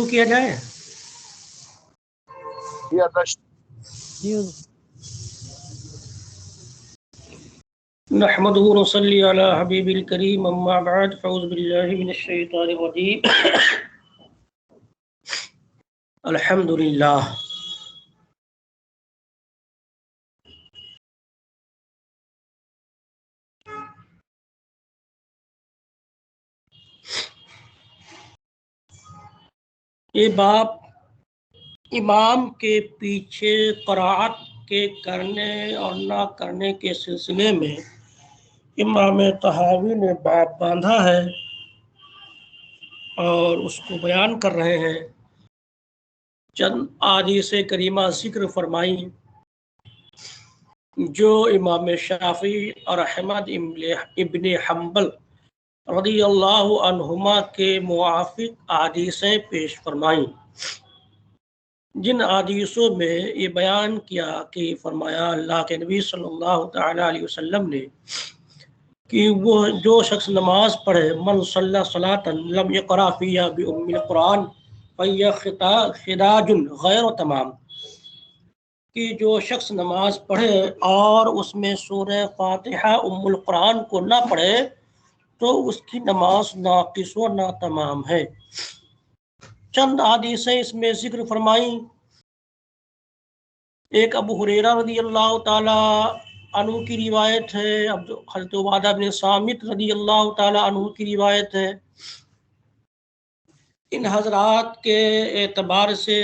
किया जाए। नहमदुहु व नसल्ली अला हबीबिल करीम अम्मा बाद फ़अऊज़ु बिल्लाहि मिनश शैतानिर रजीम। अल्हम्दुलिल्लाह। ये बाप इमाम के पीछे क़राअत के करने और ना करने के सिलसिले में इमाम तहावी ने बाप बांधा है और उसको बयान कर रहे हैं। चंद आदीसे करीमा जिक्र फरमाई जो इमाम शाफी और अहमद इब्ने हम्बल रज़ियल्लाहु अन्हुमा के मुआफ़िक आदीसें पेश फरमाई, जिन आदीसों में ये बयान किया कि फरमाया अल्लाह के नबी सल्लल्लाहु तआला अलैहि वसल्लम ने कि वो जो शख्स नमाज पढ़े मन सल्ला सलातन लम यक़रा फ़ीहा बि उम्मिल कुरान फ़हिय खिदाजुन गैर तमाम, कि जो शख्स नमाज पढ़े और उसमें सूरह फातिहा उम्मुल कुरान को ना पढ़े तो उसकी नमाज नाक़िस व नातमाम है। चंद हदीसें इसमें जिक्र फरमाई। एक अबू हुरैरा रज़ियल्लाहु ताला अन्हु की रिवायत है, हज़रत उबादा बिन सामित रज़ियल्लाहु ताला अन्हु की रिवायत है। इन हजरात के एतबार से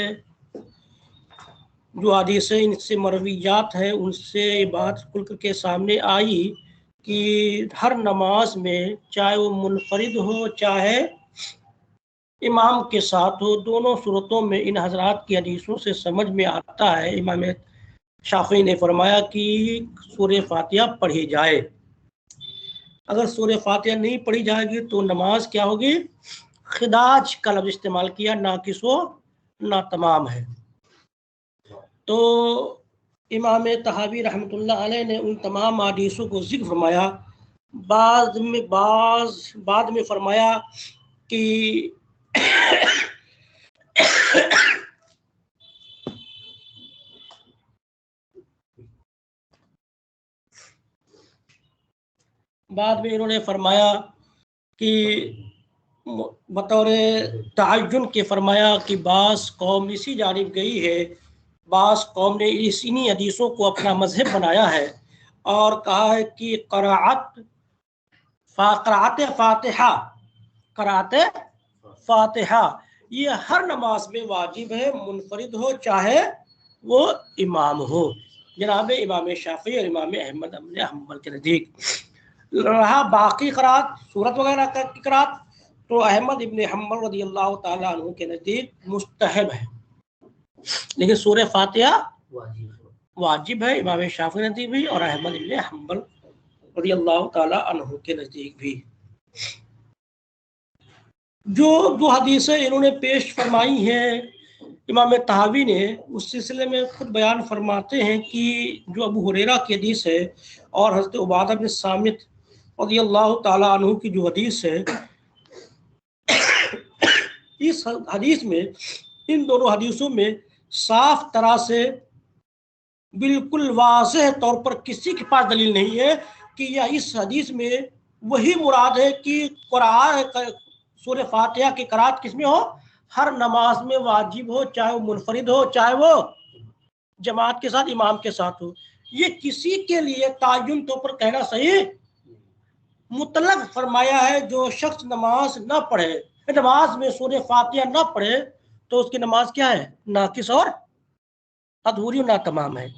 जो हदीसें इनसे मरवियात हैं उनसे ये बात खुल के सामने आई कि हर नमाज में चाहे वो मुनफरिद हो चाहे इमाम के साथ हो, दोनों सूरतों में इन हजरात की हदीसों से समझ में आता है। इमाम शाफी ने फरमाया कि सूरह फातिहा पढ़ी जाए। अगर सूरह फातिहा नहीं पढ़ी जाएगी तो नमाज क्या होगी? खिदाज का लफ्ज़ इस्तेमाल किया, नाक़िस व नातमाम है। तो इमाम तहावी रहमतुल्लाह अलैह ने उन तमाम हदीसों को जिक्र फरमाया। बाद में फरमाया कि बाद में इन्होंने फरमाया कि बतौर तअय्युन के फरमाया कि बास कौम इसी जानिब गई है, बास कौम ने इन्हीं हदीसों को अपना मजहब बनाया है और कहा है कि क़राअत फातिहा ये हर नमाज में वाजिब है, मुनफरिद हो चाहे वो इमाम हो। जनाब इमाम शाफी और इमाम अहमद इब्न हम्बल के नज़दीक रहा बाकी क़राअत सूरत वगैरह का क़राअत तो अहमद इब्न हम्बल रज़ियल्लाहु ताला अन्हु के नज़दीक मुस्तहब है, लेकिन सूरह फातिहा वाजिब है इमाम शाफी के नज़दीक भी और अहमद इब्न हम्बल रज़ियल्लाहु ताला अन्हु के नज़दीक भी। जो दो हदीसें इन्होंने पेश फरमाई हैं इमाम तहावी ने, उस सिलसिले में खुद बयान फरमाते हैं कि जो अबू हुरैरा की हदीस है और हज़रत उबादा बिन सामित रज़ियल्लाहु ताला अन्हु की जो हदीस है, इस हदीस में, इन दोनों हदीसों में साफ तरह से बिल्कुल वाज़ेह तौर पर किसी के पास दलील नहीं है कि यह इस हदीस में वही मुराद है कि कुरान सूरह फातिहा की क़राअत किसमें हो? हर नमाज में वाजिब हो, चाहे वो मुनफरिद हो चाहे वो जमात के साथ इमाम के साथ हो। ये किसी के लिए तायुन तौर पर कहना सही मुतलक फरमाया है। जो शख्स नमाज न पढ़े, नमाज में सूरह फातिहा न पढ़े तो उसकी नमाज क्या है? नाकिस और अधूरी ना तमाम है।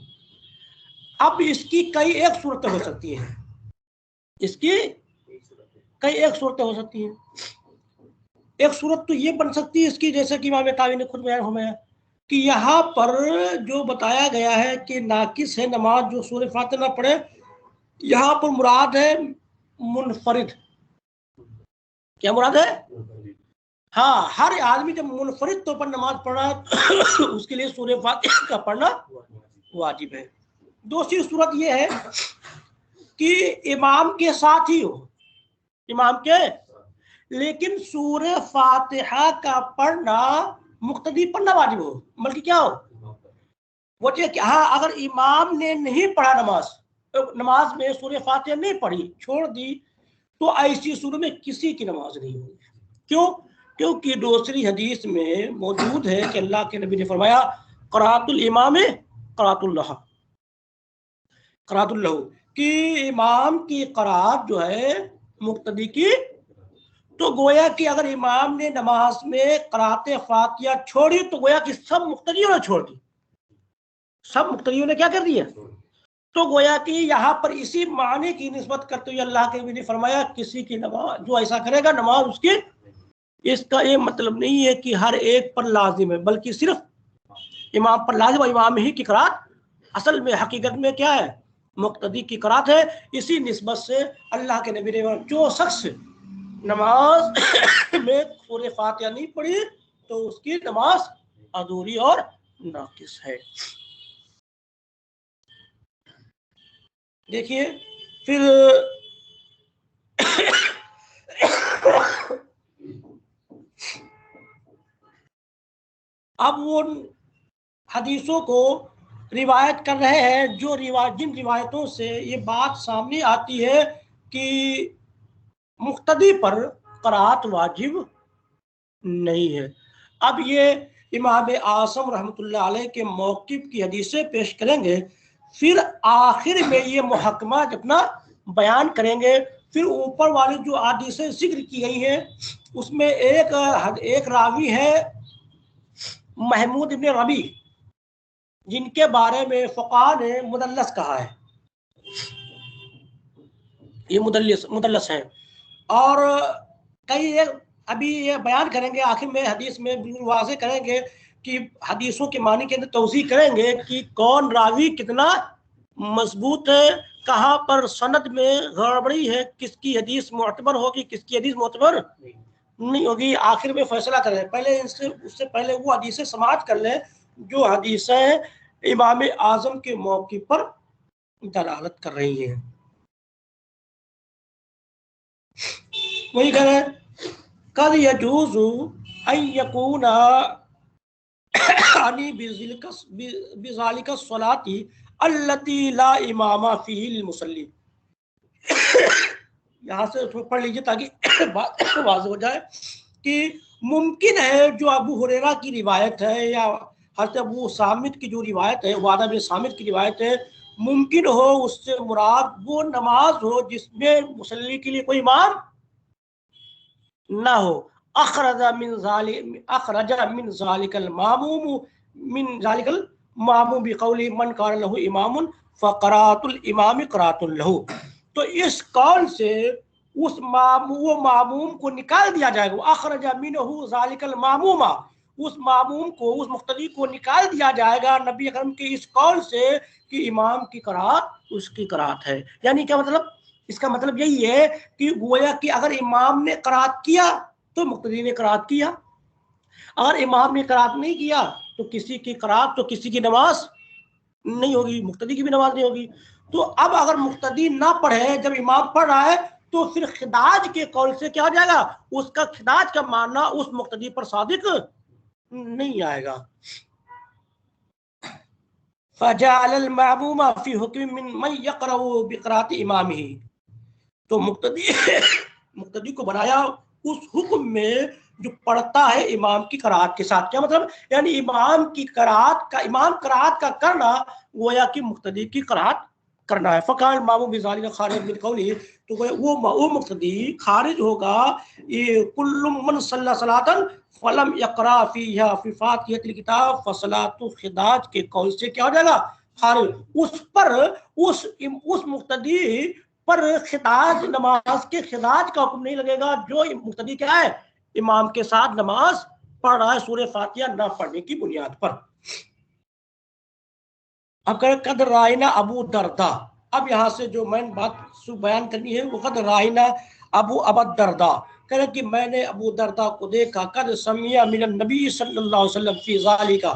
अब इसकी कई एक सूरतें हो सकती हैं, इसकी कई एक सूरतें हो सकती हैं। एक सूरत तो ये बन सकती है इसकी, जैसे कि इमाम तावी ने खुद बयान फरमाया कि यहाँ पर जो बताया गया है कि नाकिस है नमाज जो सूरह फातिहा ना पढ़े, यहाँ पर मुराद है मुनफरिद। क्या मुराद है? हाँ, हर आदमी जब मुनफरिद तौर पर नमाज पढ़ रहा है उसके लिए सूरह फातिहा का पढ़ना वाजिब है। दूसरी सूरत यह है कि इमाम के साथ ही हो, इमाम के, लेकिन सूरह फातिहा का पढ़ना मुक्तदी पढ़ना वाजिब हो, बल्कि क्या हो, वो कि हाँ अगर इमाम ने नहीं पढ़ा नमाज में सूरह फातिहा नहीं पढ़ी, छोड़ दी, तो ऐसी सूरत में किसी की नमाज नहीं होगी। क्यों? क्योंकि दूसरी हदीस में मौजूद है कि अल्लाह के नबी ने फरमाया क़राअतुल इमाम क़राअतुल्लाह, कि इमाम की क़राअत जो है मुक्तदी की। तो गोया कि अगर इमाम ने नमाज में क़राअत फातिहा छोड़ी तो गोया कि सब मुक्तदियों ने छोड़ दी, सब मुक्तदियों ने क्या कर दिया। तो गोया कि यहाँ पर इसी माने की निस्बत करते हुए अल्लाह के नबी ने फरमाया किसी की नमाज जो ऐसा करेगा नमाज उसकी। इसका ये मतलब नहीं है कि हर एक पर लाजिम है, बल्कि सिर्फ इमाम पर लाजिम और इमाम ही की क़राअत असल में हकीकत में क्या है, मुक्तदी की क़राअत है। इसी निस्बत से अल्लाह के नबी ने जो शख्स नमाज में सूरह फातिहा नहीं पढ़ी तो उसकी नमाज अधूरी और नाकिस है। देखिए फिर अब वो हदीसों को रिवायत कर रहे हैं जो जिन रिवायतों से ये बात सामने आती है कि मुक्तदी पर क़राअत वाजिब नहीं है। अब ये इमाम आसम रहमतुल्लाह अलैह के मौक़िफ़ की हदीसें पेश करेंगे, फिर आखिर में ये मुहक्मा अपना बयान करेंगे। फिर ऊपर वाली जो हदीसें जिक्र की गई हैं उसमें एक रावी है महमूद इब्न रबी, जिनके बारे में फ़ुक़हा ने मुदल्लस कहा है, ये मुदल्लस है। और कई अभी ये बयान करेंगे आखिर में हदीस में बिल्कुल वाज़ेह करेंगे कि हदीसों के मानी के अंदर तौसीह करेंगे कि कौन रावी कितना मजबूत है, कहाँ पर सनद में गड़बड़ी है, किसकी हदीस मुअतबर होगी किसकी हदीस मुअतबर नहीं होगी, आखिर में फैसला करें। पहले उससे पहले वो हदीसें समाअत कर लें जो हदीसें इमाम आज़म के मौक़िफ़ पर दलालत कर रही हैं। वही कह रहे हैं कद यजूज़ु अन यकूना अनी बिज़ालिका सलाती अल्लती ला इमामा फ़ीहिल मुसल्ली। यहाँ से पढ़ लीजिए ताकि बात वाज़ेह हो जाए कि मुमकिन है जो अबू हुरैरा की रिवायत है या हज़रत अबू सामित की जो रिवायत है, वादा बिन सामित की रिवायत है, मुमकिन हो उससे मुराद वो नमाज हो जिसमें मुसल्ली के लिए कोई इमाम ना हो। अखरजा मिन ज़ालिकल मामूम बिक़ौली मन कान लहू इमामुन फ़क़राअतुल इमामी क़राअतुन लहू। तो इस कौल से वो मामूम को निकाल दिया जाएगा। अखरजा मिनहु ज़ालिकल मामूमा, उस मामूम को उस मुक्तदी को निकाल दिया जाएगा नबी अकरम के इस कौल से कि इमाम की क़राअत उसकी क़राअत है। यानी क्या मतलब, इसका मतलब यही है कि गोया कि अगर इमाम ने क़राअत किया तो मुक्तदी ने क़राअत किया, अगर इमाम ने क़राअत नहीं किया तो किसी की क़राअत तो किसी की नमाज नहीं होगी, मुक्तदी की भी नमाज नहीं होगी। तो अब अगर मुक्तदी ना पढ़े जब इमाम पढ़ रहा है तो फिर खिदाज के कौल से क्या हो जाएगा, उसका खिदाज का मानना उस मुक्तदी पर सादिक नहीं आएगा। फजअल महमूमा फी हुक्म मिन मन यक़रउ बिक़राअत इमामिही, तो मुक्तदी को बनाया उस हुक्म में जो पढ़ता है इमाम की क़राअत के साथ। क्या मतलब, यानी इमाम क़राअत का करना गोया कि मुक्तदी की क़राअत करना है। फ़कान मामूम बिज़ालिका खारिज मिन क़ौली, तो वो मुक्तदी खारिज होगा ये कुल्लु मन सल्ला सलातन फलम यक़रा फ़ीहा फ़ी फ़ातिहतिल किताब फ़सलातु खिदाज के कौल से क्या हो जाएगा, खारिज। उस पर उस मुक्तदी पर खिदाज, नमाज के खिदाज का हुक्म नहीं लगेगा जो मुक्तदी क्या है, इमाम के साथ नमाज पढ़ रहा है सूरह फातिहा ना पढ़ने की बुनियाद पर। अब कह कद रायना अबू दरदा, अब यहाँ से जो मैंने बात बयान करनी है वो कद रायना अबू दरदा कह रहे कि मैंने अबू दरदा को देखा, कद समिया मिनन नबी सल्लल्लाहु अलैहि वसल्लम फी ज़ालिका,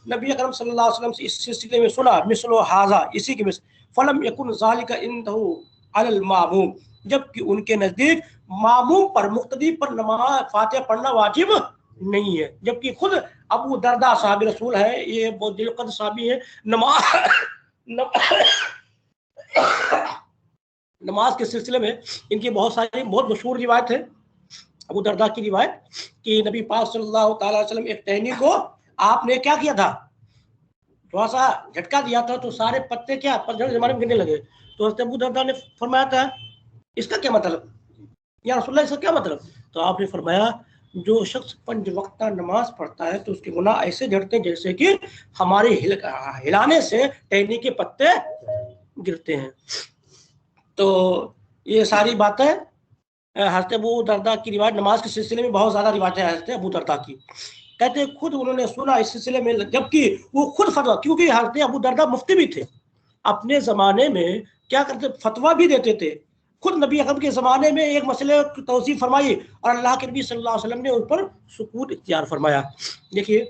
नबी अकरम सल्लल्लाहु अलैहि वसल्लम से इस सिलसिले में सुना, मिसलो हाजा, इसी के मिसल, फलम यकुन ज़ालिका इंदहु अलल मामूम, जबकि उनके नज़दीक मामूम पर, मुक्तदी पर नमाज फातिहा पढ़ना वाजिब नहीं है, जबकि खुद अबू दरदा साहब रसूल है, ये बहुत दिलकद साहबी है। नमाज के सिलसिले में इनकी बहुत सारी बहुत मशहूर रिवायत है। अबू दरदा की रिवायत कि नबी पाक सल्लल्लाहु अलैहि वसल्लम एक टहनी को आपने क्या किया था, थोड़ा सा झटका दिया था तो सारे पत्ते क्या पतझड़ जमाने में गिरने लगे। तो हज़रत अबू दरदा ने फरमाया था इसका क्या मतलब, या रसूलुल्लाह इसका क्या मतलब? तो आपने फरमाया जो शख्स 5 वक्ता नमाज पढ़ता है तो उसके गुनाह ऐसे झड़ते हैं जैसे कि हमारे हिलाने से टहनी के पत्ते गिरते हैं। तो ये सारी बातें हज़रत अबू दरदा की रिवायत, नमाज के सिलसिले में बहुत ज़्यादा रिवायतें हैं हज़रत अबू दरदा की। कहते खुद उन्होंने सुना इस सिलसिले में, जबकि वो खुद फतवा, क्योंकि हज़रत अबू दरदा मुफ्ती भी थे अपने ज़माने में, क्या करते फतवा भी देते थे। खुद नबी अकरम के ज़माने में एक मसले की तौसीफ फरमाई और अल्लाह के नबी सल्लल्लाहु अलैहि वसल्लम ने उन पर सुकूत इख्तियार फरमाया। देखिए,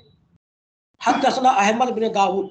हद्दसना अहमद बिन दाऊद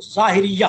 ज़ाहिरिया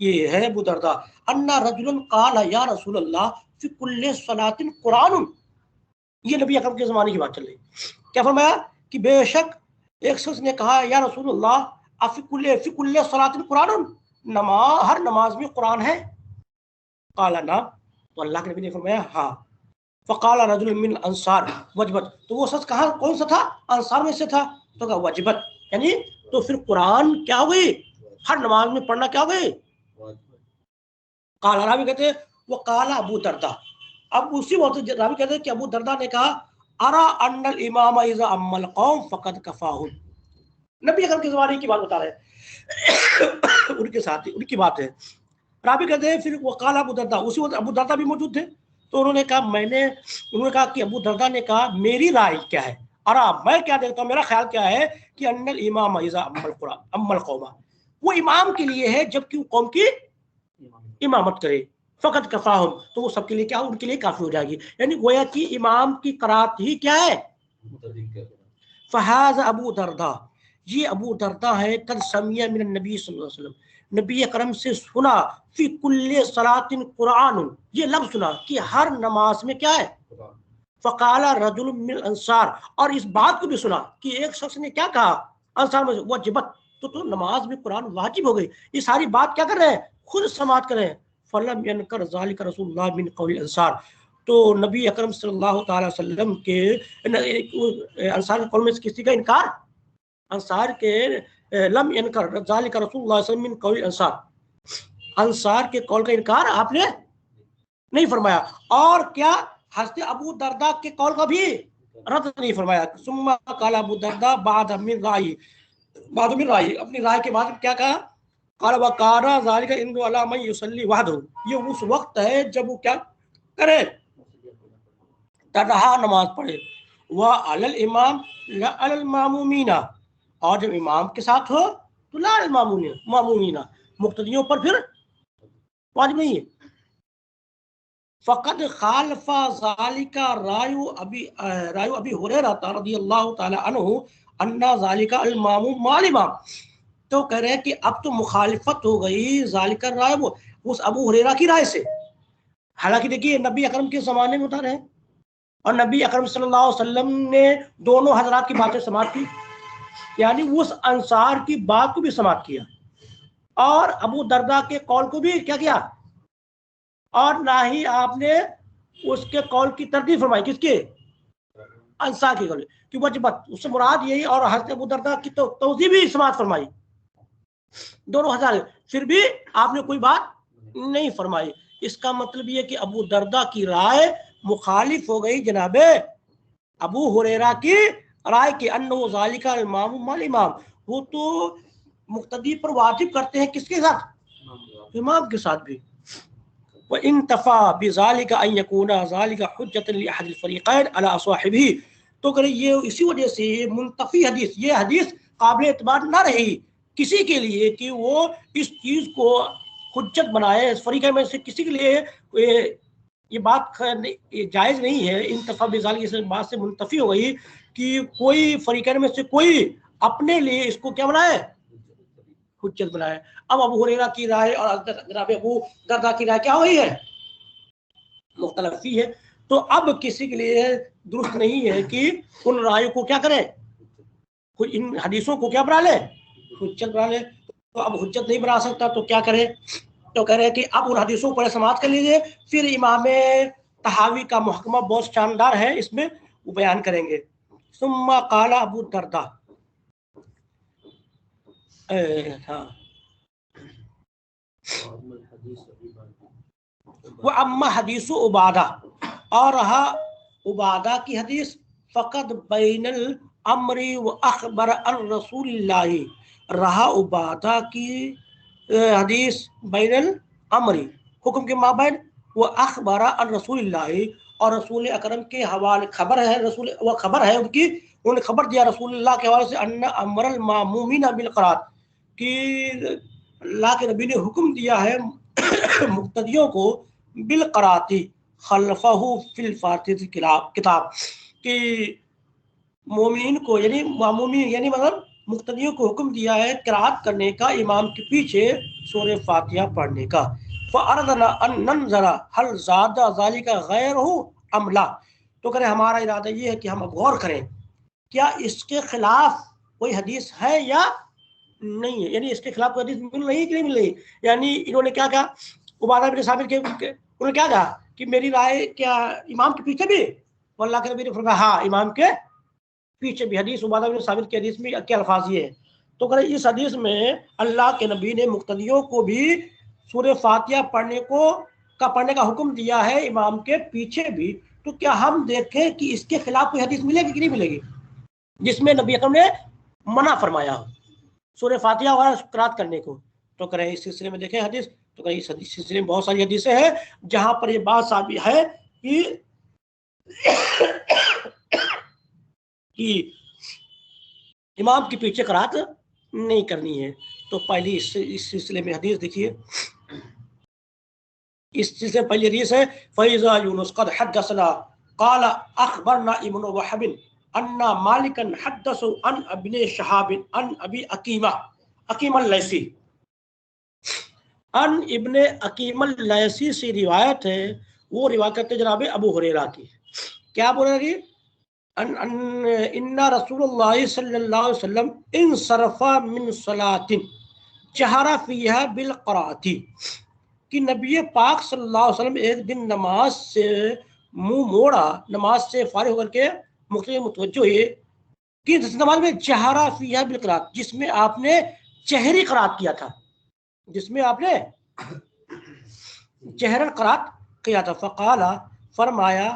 ये है अबू दरदा, अन्ना रजुलन क़ाल या रसूल अल्लाह फी कुल्लि सलातिन कुरान। ये नबी अकरम के ज़माने की बात चल रही। क्या फरमाया कि बेशक एक शख्स ने कहा या रसूल अल्लाह फी कुल्लि सलातिन कुरान, हर नमाज में कुरान है? क़ाल ना, तो अल्लाह के नबी ने फरमाया हाँ। फ़क़ाल रजुल मिन अंसार वजबत, तो वो शख्स कहाँ कौन सा था? अंसार में से था। तो कहा वजबत, यानी तो फिर कुरान क्या हो गई, हर नमाज में पढ़ना क्या हो गई? काला रावी कहते वो काला अबू दरदा, अब उसी वक्त रावी कहते हैं कि अबू दरदा ने कहा अरा अन्नल इमाम इज़ा अम्मल कौम फ़क़द कफ़ाहुम। नबी अकरम के ज़माने की बात बता रहे हैं उनके साथ उनकी बात है। रावी कहते हैं फिर वो काला अबू दरदा, उसी वक्त अबू दरदा भी मौजूद थे। तो उन्होंने कहा कि अबू दरदा ने कहा मेरी राय क्या है, अरा मैं क्या देखता हूँ, मेरा ख्याल क्या है कि अन्नल इमाम इज़ा अम्मल कौमा, वो इमाम के लिए है जबकि वो कौम की इमामत करे। फ़क़त कफ़ाहुम, तो वो सबके लिए क्या, उनके लिए काफी हो जाएगी। यानी गोया कि इमाम की करात ही क्या है। फ़हाज़ अबू दरदा, ये अबू दरदा है कद समिया मिन नबी सल्लल्लाहु अलैहि वसल्लम, नबी अकरम से सुना फी कुल्ले सलातिन कुरान, ये लफ्ज़ सुना कि हर नमाज में क्या है। फ़क़ाला रजुल मिन अंसार, और इस बात को भी सुना कि एक शख्स ने क्या कहा अंसार में, वजबत, तो नमाज में कुरान वाजिब हो गई। ये सारी बात क्या कर रहे हैं, खुद समात कर रहे हैं। फलम यनकर ज़ालिका रसूलुल्लाह मिन क़ौलिल अंसार, तो नबी अकरम सल्लल्लाहु अलैहि वसल्लम के अंसार के कौल में से किसी का इनकार, अंसार के लम यनकर ज़ालिका रसूलुल्लाह मिन क़ौलिल अंसार, अंसार के कौल का इनकार आपने नहीं फरमाया, और क्या हज़रत अबू दरदा के कौल का भी रद्द नहीं फरमाया। सुम्मा काला अबू दरदा बाद मिन राई, अपनी राय के बाद क्या कहा, काला वकारा ज़ालिका इंदु अला मन युसल्ली वहदहु, ये उस वक्त है जब वो क्या करे, तन्हा नमाज पढ़े, वह अलल इमाम ला अलल मामूमीना, और जब इमाम के साथ हो तो ला अलल मामूमीना, मुक्तदियों पर फिर वाजिब नहीं है। फ़क़द खालफ़ा ज़ालिका रायु अबी हुरैरा रज़ियल्लाहु ताला अन्हु अन्ना ज़ालिका अल मामूम माल इमाम, तो कह रहे हैं कि अब तो मुखालिफत हो गई ज़ालिका राय वो उस अबू हुरैरा की राय से। हालांकि देखिए नबी अकरम के ज़माने में उठा रहे हैं और नबी अकरम सल्लल्लाहु अलैहि वसल्लम ने दोनों हजरात की बातें समाप्त की, यानी उस अंसार की बात को भी समाप्त किया और अबू दरदा के कौल को भी क्या किया, और ना ही आपने उसके कौल की तरदीद फरमाई, किसके, अंसार की कौल कि वजबत, उससे मुराद यही, और हज़रत अबू दरदा की तो तौज़ीह भी समाप्त फरमाई दोनों हजार, फिर भी आपने कोई बात नहीं फरमाई। इसका मतलब ये कि अबू दरदा की राय मुखालिफ हो गई जनाबे अबू हुरैरा की राय के, अन्नो ज़ालिका इमाम माल इमाम, वो तो मुक्तदी पर वाजिब करते हैं किसके साथ, इमाम के साथ भी। व इंतफा बिज़ालिका अन यकूना ज़ालिका हुज्जतन लि अहदिल फ़रीक़ैन अला साहिबिही, तो करे ये इसी वजह से मुंतफी हदीस, ये हदीस काबिल एतबार ना रही किसी के लिए कि वो इस चीज़ को हुज्जत बनाए, फ़रीक़ैन में से किसी के लिए ये बात जायज़ नहीं है। इंतफा बिज़ालिका इस बात से मुंतफी हो गई कि कोई फ़रीक़ैन में से कोई अपने लिए इसको क्या बनाए, हुज्जत बनाए। अब अबू हुरैरा की राय और जनाब अबू दरदा की राय क्या हुई है, मुख्तलफी है। तो अब किसी के लिए दुरुस्त नहीं है कि उन रायों को क्या करें, इन हदीसों को क्या बना ले, हुज्जत बना ले। तो अब हुज्जत नहीं बना सकता तो क्या करे, तो कह रहे हैं कि अब उन हदीसों को समाप्त कर लीजिए, फिर इमाम तहावी का मुहकमा बहुत शानदार है, इसमें वो बयान करेंगे। सुम्मा काला अबू दरदा, हाँ, वो अम्मा हदीस उबादा, और रहा उबादा की हदीस, फ़क़द बैनल अमरी व अखबर अन रसूलिल्लाह, रहा उबादा की हदीस बैनल अमरी, हुक्म के माबैन, वो अखबर अन रसूलिल्लाह, और रसूल अकरम के हवाले खबर है, रसूल वो खबर है उनकी, उन्होंने खबर दिया रसूलुल्लाह के हवाले से, अन्ना अमरल मामूमीना बिल क़रात, कि अल्लाह के नबी ने हुक्म दिया है मुक्तदियों को बिल क़राती खल्फहु फिल फातिहा किताब, कि मोमिन को यानी मामूमीन यानी मतलब मुक्तदियों को हुक्म दिया है क़िराअत करने का इमाम के पीछे सूरह फातिहा पढ़ने का। फ़अरदना अन नंज़रा हल ज़ादा ज़ालिका गैरहु अम ला, तो करें हमारा इरादा ये है कि हम अब गौर करें क्या इसके खिलाफ कोई हदीस है या नहीं है, यानी इसके खिलाफ कोई हदीस मिल रही है कि नहीं मिल रही। यानी इन्होंने क्या कहा, उबादा बिन साबित के उन्होंने क्या कहा कि मेरी राय क्या इमाम के पीछे भी, अल्लाह के नबी ने फरमाया हाँ इमाम के पीछे भी। हदीस उबादा बिन साबित की हदीस में क्या अल्फाज ये है, तो करें इस हदीस में अल्लाह के नबी ने मुक्तदियों को भी सूरह फातिहा पढ़ने का हुक्म दिया है इमाम के पीछे भी। तो क्या हम देखें कि इसके खिलाफ कोई हदीस मिलेगी कि नहीं मिलेगी जिसमें नबी अकरम ने मना फरमाया हो सूरह फातिहा और क़िराअत करने को। तो करें इस सिलसिले में देखें हदीस, तो करें इस सिलसिले में बहुत सारी हदीसें हैं जहां पर ये बात साबित है कि इमाम के पीछे क़िराअत नहीं करनी है। तो पहली इस सिलसिले में हदीस देखिए, इस सिलसिले में पहली हदीस है, फ़ैज़ा यूनुस क़द हद्दसना क़ाल अख़बरना इब्नु वहब अन्ना मालिकन हद्दसु अन इब्न शहाब अन अबी अकीमा अल-लैसी, अन इब्न अकीम अल-लैसी से रिवायत है, वो रिवायत करते जनाब अबू हुरैरा की। क्या बोल रही, इन्ना रसूलुल्लाह सल्लल्लाहु अलैहि वसल्लम इनसरफा मिन सलातिन जहरा फीहा बिल क़राअती, कि नबी पाक सल्लल्लाहु अलैहि वसल्लम एक दिन नमाज से मुंह मोड़ा, नमाज से फारिग होकर के मुतवज्जो हुए कि नमाज में जहरा फीहा बिल क़राअत, जिसमें आपने जहरी क़राअत किया था, जिसमें आपने जहरन क़राअत किया था। फ़क़ाला, फरमाया,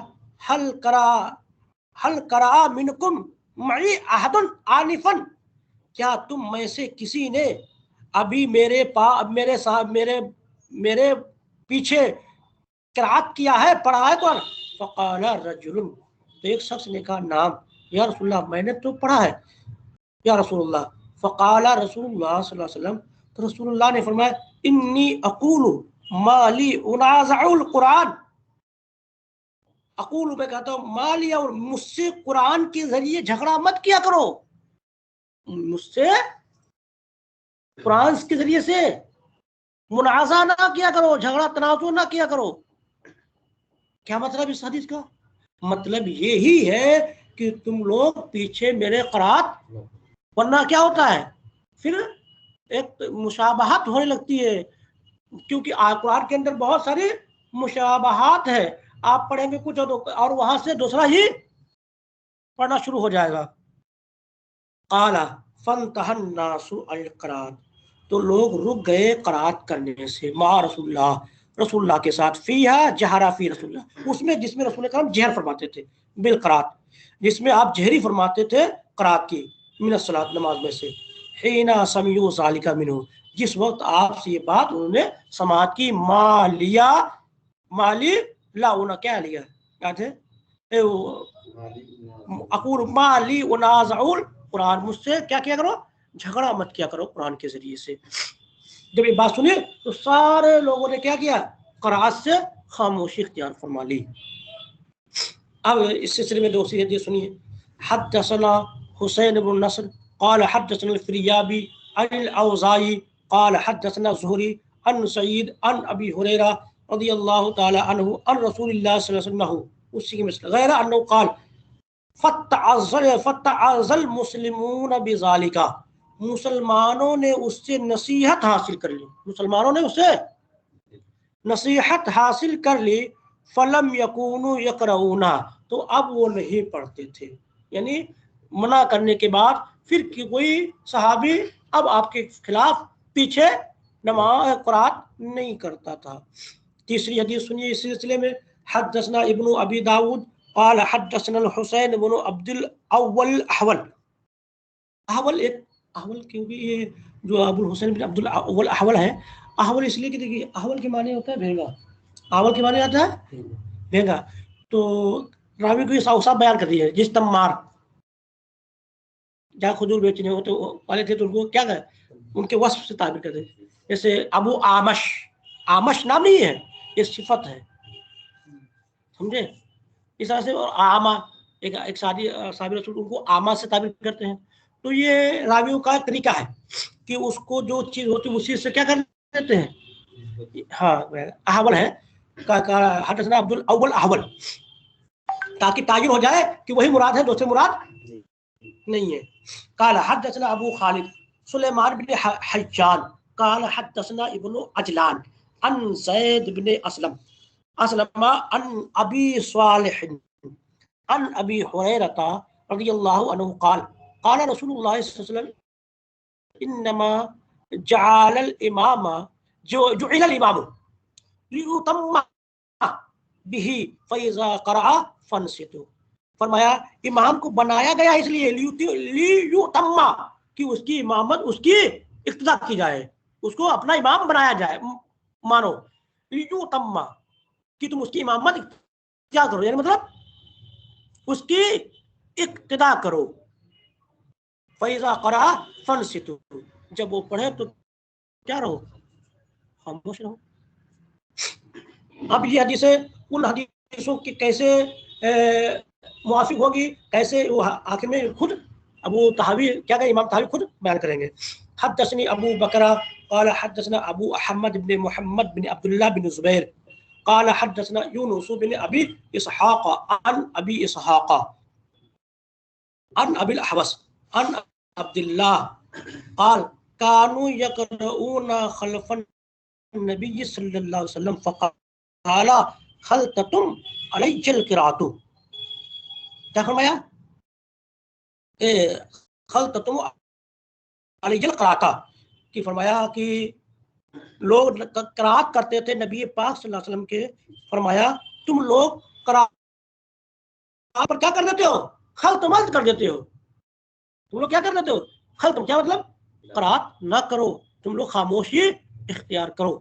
हल करा मिनकुम मई अहदुन आनिफन, क्या तुम में से किसी ने अभी मेरे पीछे क़िराअत किया है, पढ़ा है कुरान। फ़क़ाला रजुलन, तो एक शख्स ने कहा नाम या रसूलुल्लाह, मैंने तो पढ़ा है या रसूलुल्लाह। फ़क़ाला रसूलुल्लाह सल्लल्लाहु अलैहि वसल्लम, तो रसूलुल्लाह ने फरमाया, इन्नी अक़ूलु माली उनाज़उल कुरान, अक़ूल में कहता हूँ माली, और मुझसे कुरान के जरिए झगड़ा मत किया करो, मुझसे कुरान के जरिए से मुनाज़ा ना किया करो, झगड़ा तनाज़ुर ना किया करो। क्या मतलब इस हदीस का, मतलब यही है कि तुम लोग पीछे मेरे क़िराअत, वरना क्या होता है फिर एक मुशाबहत होने लगती है, क्योंकि कुरान के अंदर बहुत सारी मुशाबहत है, आप पढ़ेंगे कुछ और वहां से दूसरा ही पढ़ना शुरू हो जाएगा। काला फन्तहन नासु अल क़राअत, तो लोग रुक गए क़राअत करने से, मा रसूलुल्लाह के साथ, फीहा जहरा फी रसूलुल्लाह, उसमें जिसमें रसूल अकरम जहर फरमाते थे, बिल क़राअत, जिसमें आप जहरी फरमाते थे क़राअत की, मिन सलात, नमाज में से, हिना समिउ ज़ालिका मिनहु, जिस वक्त आपसे ये बात उन्होंने समाअत की, माली लाउना, क्या लिया क्या थे, अक़ूल माली उनाज़उल कुरान, मुझसे क्या किया करो, झगड़ा मत किया करो कुरान के जरिए से। जब ये बात सुनी तो सारे लोगों ने क्या किया, क़राअत से खामोशी इख्तियार फरमा ली। अब इस सिलसिले में दूसरी हदीस सुनिए, हद्दसना हुसैन इब्न नस्र क़ाल हद्दसना अल-फ़िरयाबी अल-औज़ाई क़ाल हद्दसना ज़ुहरी अन सईद अन अबी हुरैरा रज़ियल्लाहु तआला अन्हु अन रसूलिल्लाह सल्लल्लाहु अलैहि वसल्लम, उसी के मिसल गैर अन्नहु क़ाल फत्तअज़ल मुस्लिमून बिज़ालिका, मुसलमानों ने उससे नसीहत हासिल कर ली, मुसलमानों ने उससे नसीहत हासिल कर ली। फलम यकूनु यकरऊना, तो अब वो नहीं पढ़ते थे, यानी मना करने के बाद फिर कोई सहाबी अब आपके खिलाफ पीछे नमाज क़ुरात नहीं करता था। तीसरी हदीस सुनिए इस सिलसिले में। हद्दसना इब्नु अबी दाऊद क़ाल हद्दसना हुसैन इब्नु अब्दुल अव्वल अहवल, अहवल एक अहवल क्योंकि ये जो अबुल हुसैन बिन अब्दुल अव्वल अहवल है, अहवल इसलिए कि देखिए अहवल के माने होता है भेगा, अहवल के माने आता है भेगा। तो रावी को ये साफ बयान कर दिया है, जिस तम्मार जहाँ खजूर बेचने हो तो वाले थे तो उनको क्या करें, उनके वस्फ से ताबिर कर दे। जैसे अबू आमश, आमश नाम नहीं है, ये सिफत है, समझे। इस तरह से और आमा एक शादी साबिर रसूल उनको आमा से ताबिर करते हैं। तो ये रावियों का तरीका है कि उसको जो चीज़ होती है उसी से क्या कर देते हैं। हाँ अहवल है का हदसना अब्दुल अव्वल अहवल, ताकि ताजुब हो जाए कि वही मुराद है, दूसरे मुराद नहीं है। काल हदसना अबू खालिद सुलेमान बिन हज्जान काल हदसना इब्नु अजलान अन ज़ैद बिन अस्लम अस्लमा अन अबी सालिह अन अबी हुरैरता रज़ियल्लाहु अन्हु क़ाल क़ाल रसूलुल्लाह सल्लल्लाहु अलैहि वसल्लम इन्नमा जअलल इमामा जुइलल इमामु लियुतम्मा बिही फ़इज़ा क़रअ फ़नसितु, फरमाया इमाम को बनाया गया इसलिए लियुतम्मा कि उसकी इमामत उसकी इक्तिदा की जाए, उसको अपना इमाम बनाया जाए। मानो लियुतम्मा कि तुम उसकी इमामत क्या करो, यानी मतलब उसकी इक्तिदा करो। फ़इज़ा क़रअ फ़नसितु, जब वो पढ़े तो क्या रहो, खामोश रहो। अब ये हदीसें उन हदीसों की कैसे मुआफिक होगी, कैसे वो आखिर में खुद अबू तहावी क्या कहें, इमाम तहावी खुद बयान करेंगे। हद्दसनी अबू बकरा क़ाल हद्दसना अबू अहमद बिन मुहम्मद बिन अब्दुल्लाह बिन ज़ुबैर क़ाल हद्दसना यूनुस बिन अबी इसहाक़ अन अबी इसहाक़ अन अबिल अहवस अन अब्दुल्लाह क़ाल कानू यक़रऊना खल्फ़न नबी सल्लल्लाहु अलैहि वसल्लम फ़क़ाला खलततुम अलैहिल क़िराअतु, क्या फरमाया, खलततुम अलैहिल क़िराअता, कि फरमाया कि लोग क़िराअत करते थे नबी पाक सल्लल्लाहु अलैहि वसल्लम के, फरमाया तुम लोग क़िराअत पर क्या कर देते हो, खलतमल कर देते हो, तुम लोग क्या कर देते हो, खलतम क्या मतलब क़िराअत ना करो, तुम लोग खामोशी इख्तियार करो।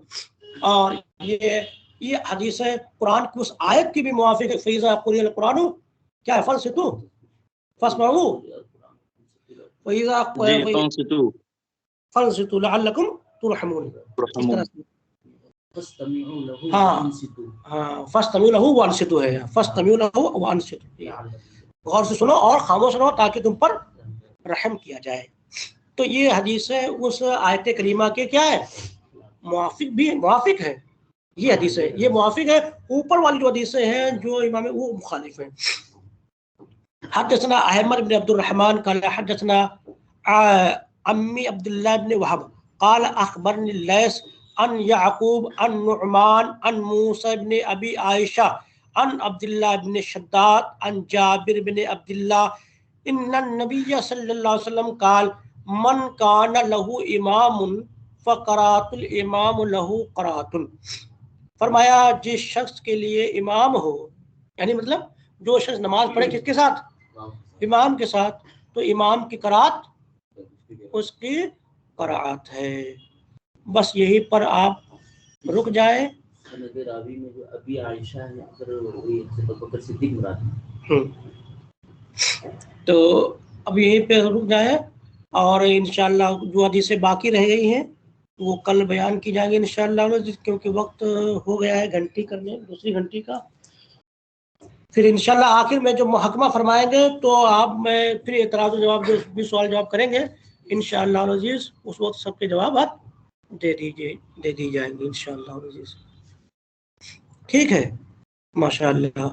और ये हदीस है कुरान की उस आयत की भी मुआफिक है, फ़इज़ा क़ुरिअल कुरानु क्या है, फ़नसितु फ़स्मऊ फ़इज़ा फ़नसितु लअल्लकुम तुरहमून, इस तरह से हाँ फ़स्तमिऊ लहू वअनसितु है, फ़स्तमिऊ लहू वअनसितु, गौर से सुनो और खामोश रहो ताकि तुम पर रहम किया जाए। तो ये हदीस है उस आयत करीमा के क्या है, मुआफिक है। ये हदीस है, ये मुआफिक है ऊपर वाली जो हदीसें हैं जो इमाम वो मुखालिफ हैं। हदसना अहमद बिन अब्दुल रहमान क़ाल हदसना अम्मी अब्दुल्लाह बिन वहब क़ाल अख़बरनी लैस अन याक़ूब अन नुअमान अन मूसा बिन अबी आयशा अन अब्दुल्लाह बिन शद्दाद अन जाबिर बिन अब्दुल्लाह इन्नन नबिय्य सल्लल्लाहु अलैहि वसल्लम क़ाल मन कान लहू इमामुन फ़क़रातुल इमाम लहू क़रातुन, फरमाया जिस शख्स के लिए इमाम हो, यानी मतलब जो शख्स नमाज पढ़े किसके साथ, इमाम के साथ, तो इमाम की क़रात उसकी क़रात है। बस यही पर आप रुक जाए। रावी में जो अबी आयशा है अबू बकर सिद्दीक मुराद, तो अब यहीं पे रुक जाए और इंशाअल्लाह जो हदीसें बाकी रह गई हैं वो कल बयान की जाएंगी इंशाअल्लाह, क्योंकि वक्त हो गया है घंटी करने, दूसरी घंटी का। फिर इंशाअल्लाह आखिर में जो मुहकमा फरमाएंगे तो आप मैं फिर एतराज़ जवाब जो भी सवाल जवाब करेंगे इंशाअल्लाह अज़ीज़, उस वक्त सबके जवाब आप दे दी जाएंगी इंशाअल्लाह। ठीक है, माशाअल्लाह।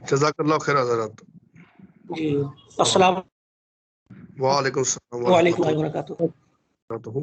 जज़ाकल्लाह खैर हज़रात। जी, अस्सलाम वालेकुम सलाम व वालेकुम रहमतुल्लाह वबरकातुहू। वबरकातुहू।